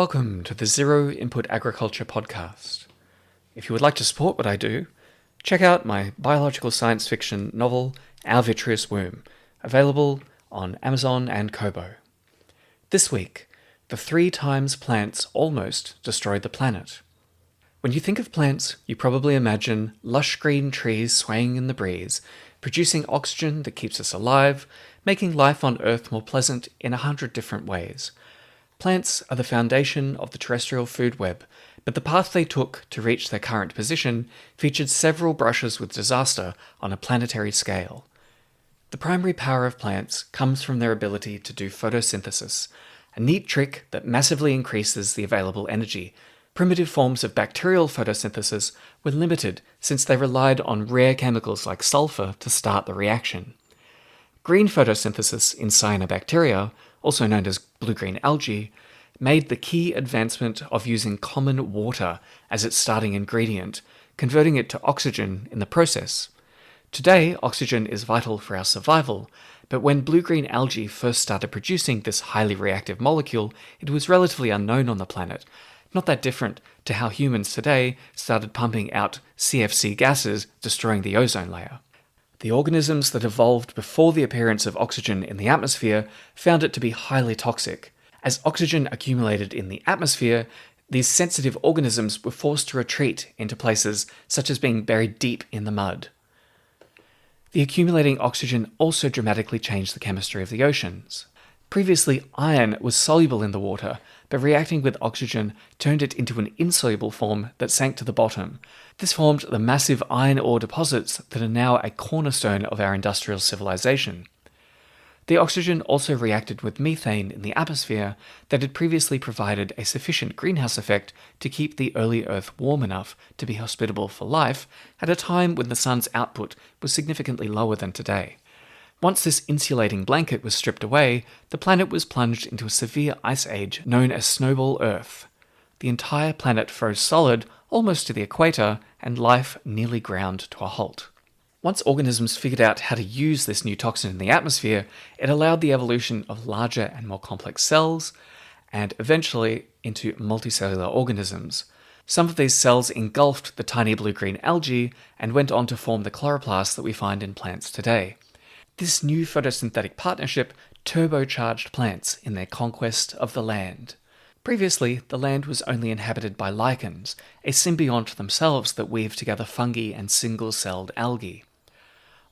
Welcome to the Zero Input Agriculture podcast. If you would like to support what I do, check out my biological science fiction novel, Our Vitreous Womb, available on Amazon and Kobo. This week, the 3 times plants almost destroyed the planet. When you think of plants, you probably imagine lush green trees swaying in the breeze, producing oxygen that keeps us alive, making life on Earth more pleasant in 100 different ways. Plants are the foundation of the terrestrial food web, but the path they took to reach their current position featured several brushes with disaster on a planetary scale. The primary power of plants comes from their ability to do photosynthesis, a neat trick that massively increases the available energy. Primitive forms of bacterial photosynthesis were limited since they relied on rare chemicals like sulfur to start the reaction. Green photosynthesis in cyanobacteria, also known as blue-green algae, made the key advancement of using common water as its starting ingredient, converting it to oxygen in the process. Today, oxygen is vital for our survival, but when blue-green algae first started producing this highly reactive molecule, it was relatively unknown on the planet, not that different to how humans today started pumping out CFC gases, destroying the ozone layer. The organisms that evolved before the appearance of oxygen in the atmosphere found it to be highly toxic. As oxygen accumulated in the atmosphere, these sensitive organisms were forced to retreat into places such as being buried deep in the mud. The accumulating oxygen also dramatically changed the chemistry of the oceans. Previously, iron was soluble in the water, but reacting with oxygen turned it into an insoluble form that sank to the bottom. This formed the massive iron ore deposits that are now a cornerstone of our industrial civilization. The oxygen also reacted with methane in the atmosphere that had previously provided a sufficient greenhouse effect to keep the early Earth warm enough to be hospitable for life at a time when the sun's output was significantly lower than today. Once this insulating blanket was stripped away, the planet was plunged into a severe ice age known as Snowball Earth. The entire planet froze solid almost to the equator, and life nearly ground to a halt. Once organisms figured out how to use this new toxin in the atmosphere, it allowed the evolution of larger and more complex cells, and eventually into multicellular organisms. Some of these cells engulfed the tiny blue-green algae and went on to form the chloroplasts that we find in plants today. This new photosynthetic partnership turbocharged plants in their conquest of the land. Previously, the land was only inhabited by lichens, a symbiont themselves that weave together fungi and single-celled algae.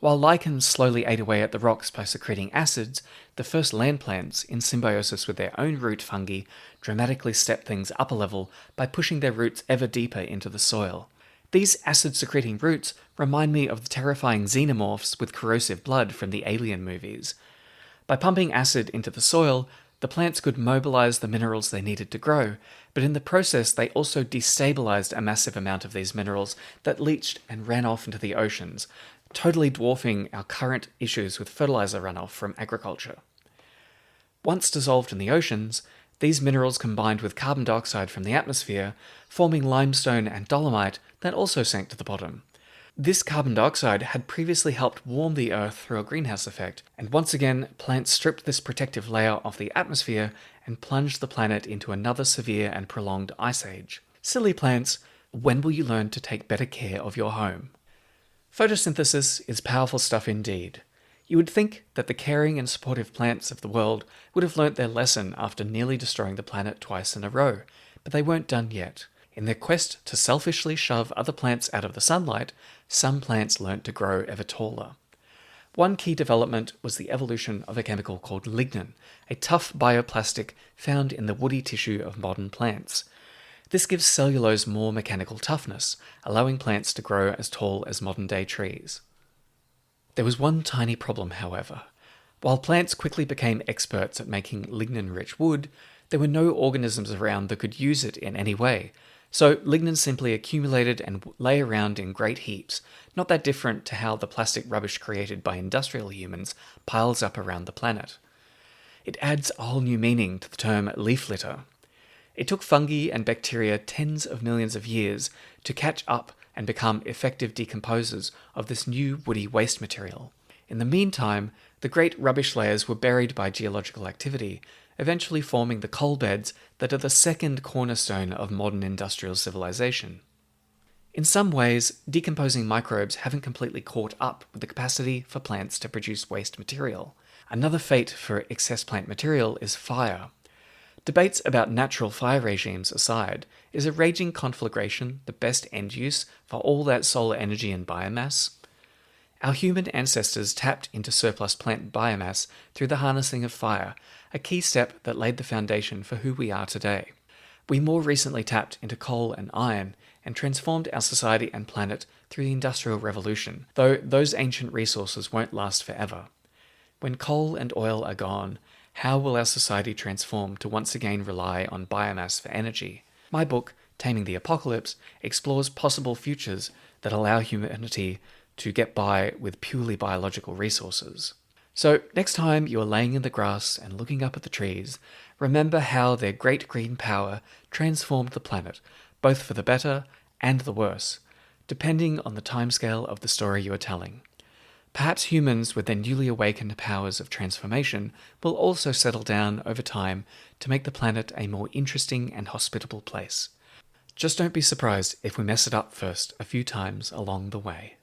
While lichens slowly ate away at the rocks by secreting acids, the first land plants, in symbiosis with their own root fungi, dramatically stepped things up a level by pushing their roots ever deeper into the soil. These acid-secreting roots remind me of the terrifying xenomorphs with corrosive blood from the Alien movies. By pumping acid into the soil, the plants could mobilize the minerals they needed to grow, but in the process they also destabilized a massive amount of these minerals that leached and ran off into the oceans, totally dwarfing our current issues with fertilizer runoff from agriculture. Once dissolved in the oceans, these minerals combined with carbon dioxide from the atmosphere, forming limestone and dolomite that also sank to the bottom. This carbon dioxide had previously helped warm the Earth through a greenhouse effect, and once again plants stripped this protective layer of the atmosphere and plunged the planet into another severe and prolonged ice age. Silly plants, when will you learn to take better care of your home? Photosynthesis is powerful stuff indeed. You would think that the caring and supportive plants of the world would have learnt their lesson after nearly destroying the planet twice in a row, but they weren't done yet. In their quest to selfishly shove other plants out of the sunlight, some plants learnt to grow ever taller. One key development was the evolution of a chemical called lignin, a tough bioplastic found in the woody tissue of modern plants. This gives cellulose more mechanical toughness, allowing plants to grow as tall as modern-day trees. There was one tiny problem, however. While plants quickly became experts at making lignin-rich wood, there were no organisms around that could use it in any way, so lignin simply accumulated and lay around in great heaps, not that different to how the plastic rubbish created by industrial humans piles up around the planet. It adds a whole new meaning to the term leaf litter. It took fungi and bacteria tens of millions of years to catch up and become effective decomposers of this new woody waste material. In the meantime, the great rubbish layers were buried by geological activity, eventually forming the coal beds that are the second cornerstone of modern industrial civilization. In some ways, decomposing microbes haven't completely caught up with the capacity for plants to produce waste material. Another fate for excess plant material is fire. Debates about natural fire regimes aside, is a raging conflagration the best end use for all that solar energy and biomass? Our human ancestors tapped into surplus plant biomass through the harnessing of fire, a key step that laid the foundation for who we are today. We more recently tapped into coal and iron and transformed our society and planet through the Industrial Revolution, though those ancient resources won't last forever. When coal and oil are gone, how will our society transform to once again rely on biomass for energy? My book, Taming the Apocalypse, explores possible futures that allow humanity to get by with purely biological resources. So, next time you are laying in the grass and looking up at the trees, remember how their great green power transformed the planet, both for the better and the worse, depending on the timescale of the story you are telling. Perhaps humans with their newly awakened powers of transformation will also settle down over time to make the planet a more interesting and hospitable place. Just don't be surprised if we mess it up first a few times along the way.